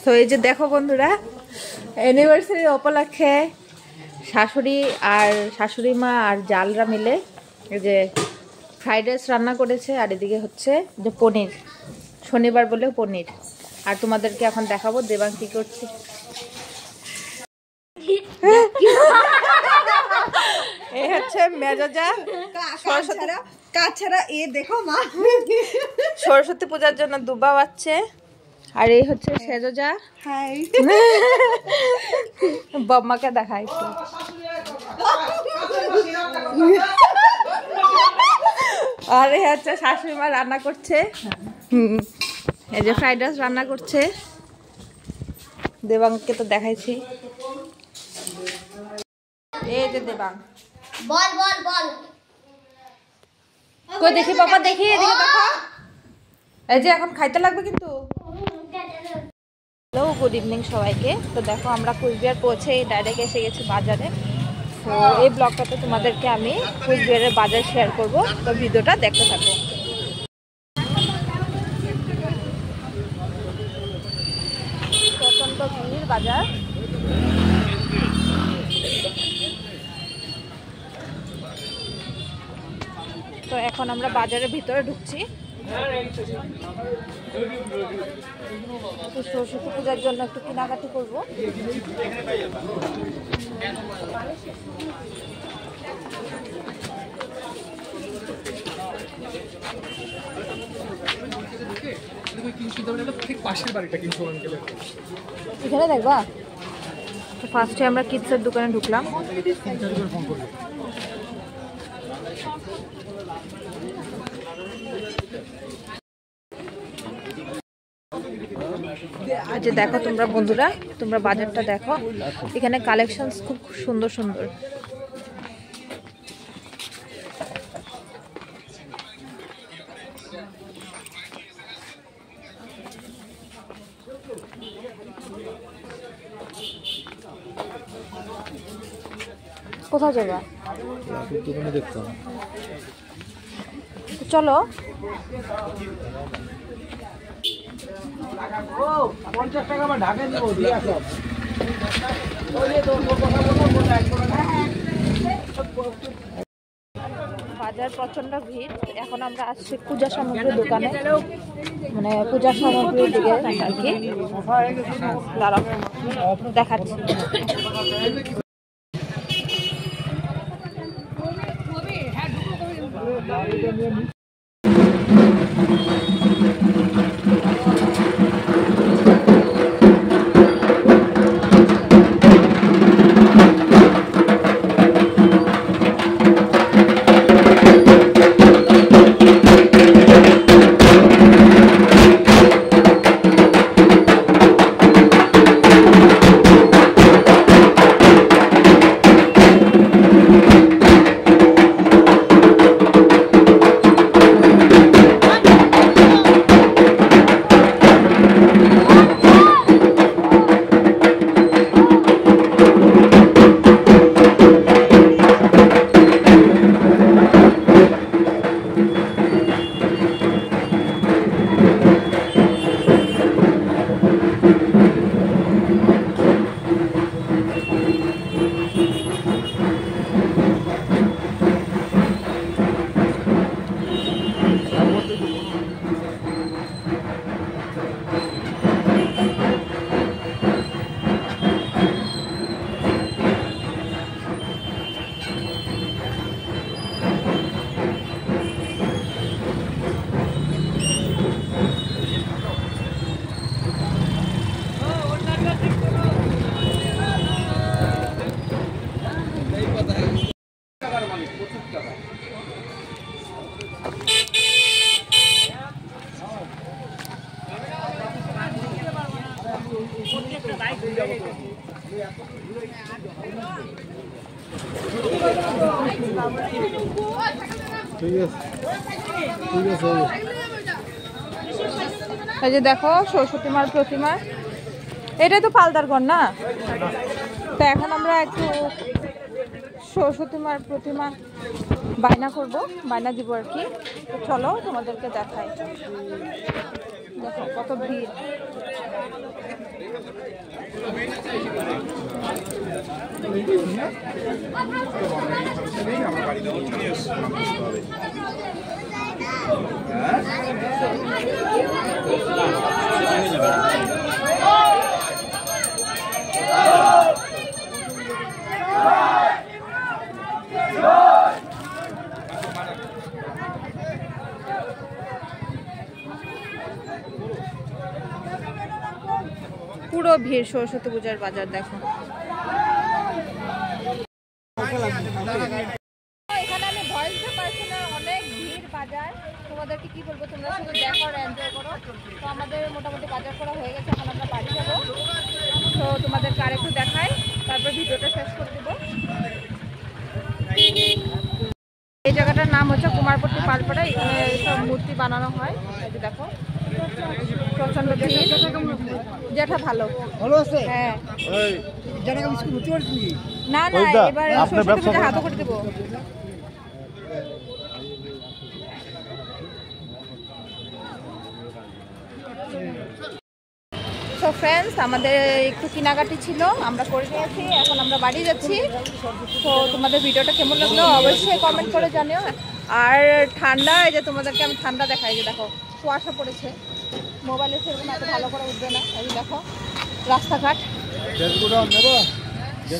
তো এই যে দেখো বন্ধুরা, অ্যানিভার্সারি উপলক্ষে শাশুড়ি মা আর জালরা মিলে এই যে ফ্রাইড রাইস রান্না করেছে। আর এদিকে হচ্ছে যে পনির, শনিবার বলে পনির। আর তোমাদেরকে এখন দেখাবো দেবাং কি করছে। এই হচ্ছে মেজাজা সরস্বতী পূজার জন্য দুবা বাচ্ছে। আর এই হচ্ছে সেজজা, বম্মাকে দেখাইছে। আর এই হচ্ছে শাশুড়ি মা রান্না করছে, এই যে ফ্রাইড রাইস রান্না করছে। দেবাংকে তো দেখাইছি। এই যে দেবাং বল বল বল কই দেখি বাবা, দেখি এদিকে দেখো। এই যে এখন খাইতে লাগবে কিন্তু। হ্যালো, গুড ইভিনিং সবাইকে। তো দেখো আমরা কুচবিহার পৌঁছে ডাইরেক্ট এসে গেছি বাজারে। তো এই ব্লগটাতে তোমাদেরকে আমি কুচবিহারের বাজার শেয়ার করব, তো ভিডিওটা দেখতে থাকো। প্রচন্ড ভিড় বাজার। তো এখন আমরা বাজারের ভিতরে ঢুকছি। সরস্বতী পূজার জন্য একটু কেনাকাটি করবো। এখানে দেখবা। তো ফার্স্টে আমরা কিডসের দোকানে ঢুকলাম। যে দেখো তোমরা বন্ধুরা, তোমরা বাজারটা দেখো, এখানে কালেকশন খুব সুন্দর সুন্দর। কোথায় যাবা? চলো। বাজার প্রচন্ড ভিড়। এখন আমরা আসছি পূজা সামগ্রীর দোকানে, মানে পূজা সামগ্রীর দিকে আর কি। দাঁড়াও দেখাচ্ছি। এই যে দেখো সরস্বতী মার প্রতিমা, এটাই তো পালদারগড় না? তো এখন আমরা একটু সরস্বতী মার প্রতিমা বায়না করব, বায়না দিব আর কি। তো চলো তোমাদেরকে দেখাই। দেখো কত ভিড়। পুরো ভিড় সরস্বতী পূজার বাজার দেখো। এখানে আমি ভয়েস দিতে পারছি না, অনেক ভিড় বাজার। তোমাদেরকে কি বলবো, তোমরা শুধু দেখো আর এনজয় করো। তো আমাদের মোটামুটি বাজার করা হয়ে গেছে, এখন আমরা বাড়ি যাবো। তো তোমাদেরকে আরেকটু দেখাই, তারপর ভিডিওটা শেষ করে দেবো। এই জায়গাটার নাম হচ্ছে কুমারপট্টি পালপাড়া। এখানে সব মূর্তি বানানো হয়, এই যে দেখো প্রচন্ড ভিড়। যেটা ভালো ভালো আছে। হ্যাঁ না না, এবার সরস্বতী পূজা হাতে করে দেবো। সো ফ্রেন্ডস, আমাদের একটু কেনাকাটি ছিল, আমরা করে নিয়েছি, এখন আমরা বাড়ি যাচ্ছি। তো তোমাদের ভিডিওটা কেমন লাগলো অবশ্যই কমেন্ট করে জানিও। আর ঠান্ডা, এই যে তোমাদেরকে আমি ঠান্ডা দেখাই, যে দেখো কুয়াশা পড়েছে, মোবাইলে সেরকম এত ভালো করে উঠবে না। এই দেখো রাস্তাঘাট।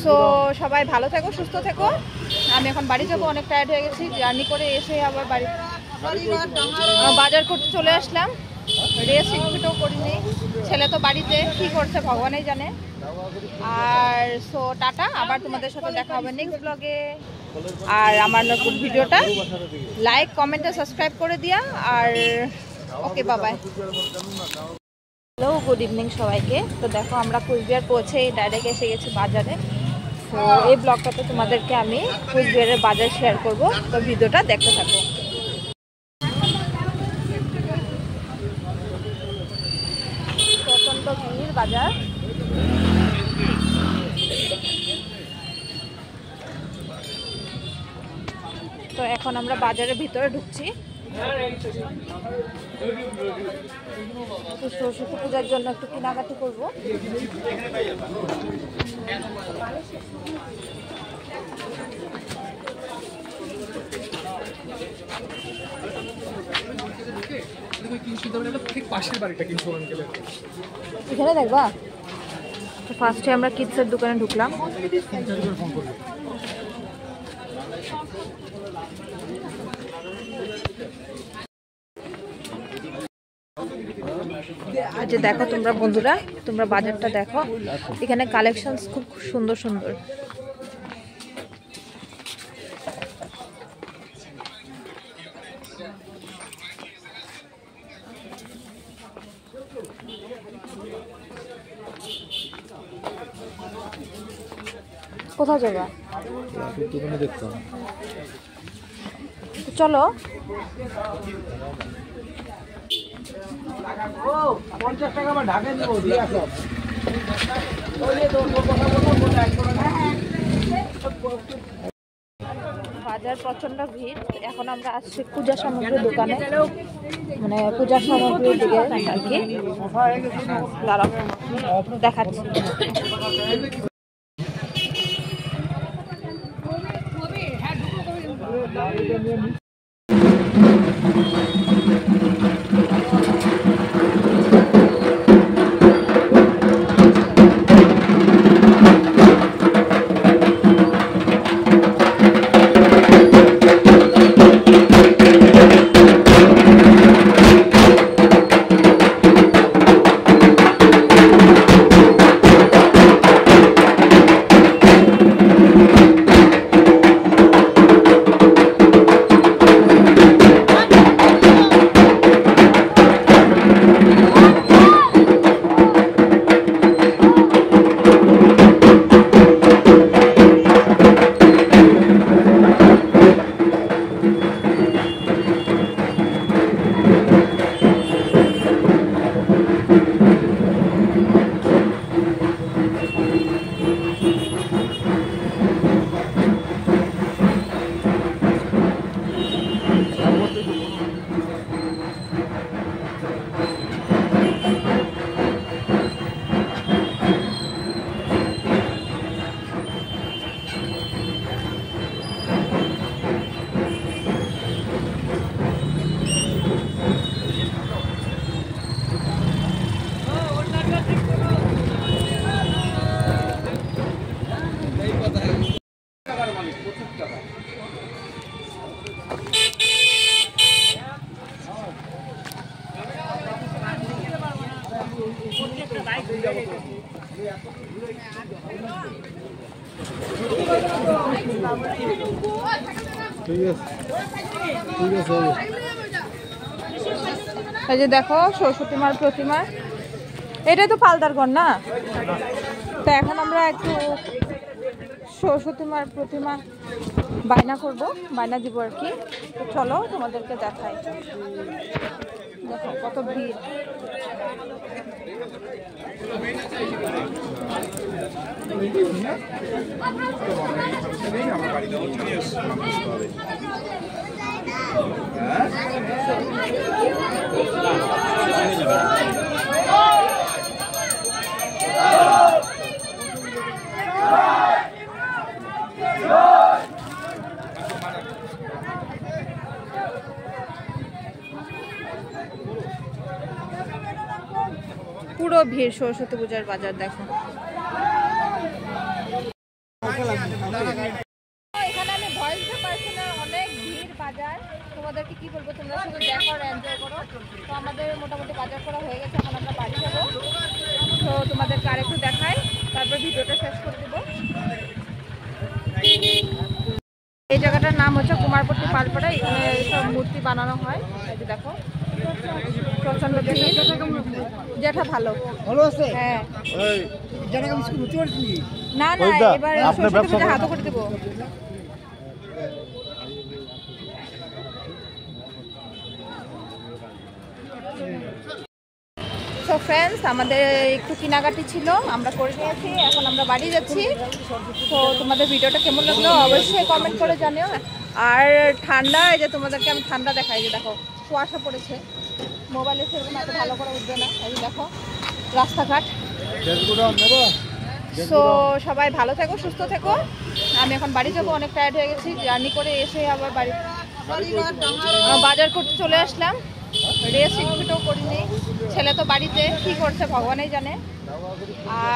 সো সবাই ভালো থেকো, সুস্থ থেকো। আমি এখন বাড়ি যাবো, অনেক টায়ার্ড হয়ে গেছি জার্নি করে এসে। আবার বাড়ি বাজার করতে চলে আসলাম, রেস্ট একটুও করিনি। ছেলে তো বাড়িতে কি করছে ভগবানই জানে। আর সো টাটা, আবার তোমাদের সাথে দেখা হবে নেক্সট ব্লগে। আর আমার নতুন ভিডিওটা লাইক কমেন্ট আর সাবস্ক্রাইব করে দিয়া। আর okay, bye bye. Hello, good evening সবাইকে। তো দেখো আমরা কুচবিহার পৌঁছে ডাইরেক্ট এসে গেছি বাজারে। তো এই ব্লগটাতে তোমাদেরকে আমি কুচবিহারের বাজার শেয়ার করব, তো ভিডিওটা দেখতে থাকো। প্রচন্ড ভিড় বাজার। তো এখন আমরা বাজারের ভিতরে ঢুকছি। সরস্বতী পূজার জন্য একটু কেনাকাটি করবো। এখানে দেখবা। তো ফার্স্টে আমরা কিডসের দোকানে ঢুকলাম। যে দেখো তোমরা বন্ধুরা, তোমরা বাজারটা দেখো, এখানে কালেকশন খুব সুন্দর সুন্দর। কোথাও যাবা? চলো। 50 টাকা আমার ঢাকা দিব দিয়া সব। বাজার প্রচন্ড ভিড়। এখন আমরা আসছি পূজা সামগ্রীর দোকানে, মানে পূজা সামগ্রীর দিকে আর কি। দাঁড়াও দেখাচ্ছি। এই যে দেখো সরস্বতী মার প্রতিমা, এটাই তো পালদারগড় না? তো এখন আমরা একটু সরস্বতী মার প্রতিমা বায়না করব, বায়না দিব আর কি। তো চলো তোমাদেরকে দেখাই, দেখো কত ভিড়। পুরো ভিড় সরস্বতী পূজার বাজার দেখো। এখানে আমি ভয়েস দিতে পারছি না, অনেক ভিড় বাজার। তোমাদেরকে কি বলবো, তোমরা শুধু দেখো আর এনজয় করো। তো আমাদের মোটামুটি বাজার করা হয়ে গেছে, এখন আমরা বাড়ি যাবো। তো তোমাদেরকে আরেকটু দেখাই, তারপর ভিডিওটা শেষ করে দেবো। এই জায়গাটার নাম হচ্ছে কুমারপট্টি পালপাড়া, এখানে সব মূর্তি বানানো হয়। এই যে দেখো প্রচন্ড ভিড়। যেটা ভালো ভালো আছে। হ্যাঁ না না, এবার সরস্বতী পূজা হাতও করে দেবো। সো ফ্রেন্ডস, আমাদের একটু কেনাকাটি ছিল, আমরা করে নিয়েছি, এখন আমরা বাড়ি যাচ্ছি। তো তোমাদের ভিডিওটা কেমন লাগলো অবশ্যই কমেন্ট করে জানিও। আর ঠান্ডা, এই যে তোমাদেরকে আমি ঠান্ডা দেখাই, যে দেখো কুয়াশা পড়েছে, মোবাইলে সেরকম এত ভালো করে উঠবে না। এই যে দেখো রাস্তাঘাট। সো সবাই ভালো থেকো, সুস্থ থেকো। আমি এখন বাড়ি যাবো, অনেক টায়ার্ড হয়ে গেছি জার্নি করে এসে। আবার বাড়ি বাজার করতে চলে আসলাম, রেস্ট একটুও করিনি। ছেলে তো বাড়িতে কি করছে ভগবানই জানে।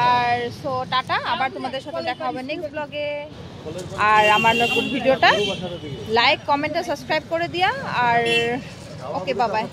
আর সো টাটা, আবার তোমাদের সাথে দেখা হবে নেক্সট ব্লগে। আর আমার নতুন ভিডিওটা লাইক কমেন্টে সাবস্ক্রাইব করে দিয়া। আর ওকে, বাই বাই।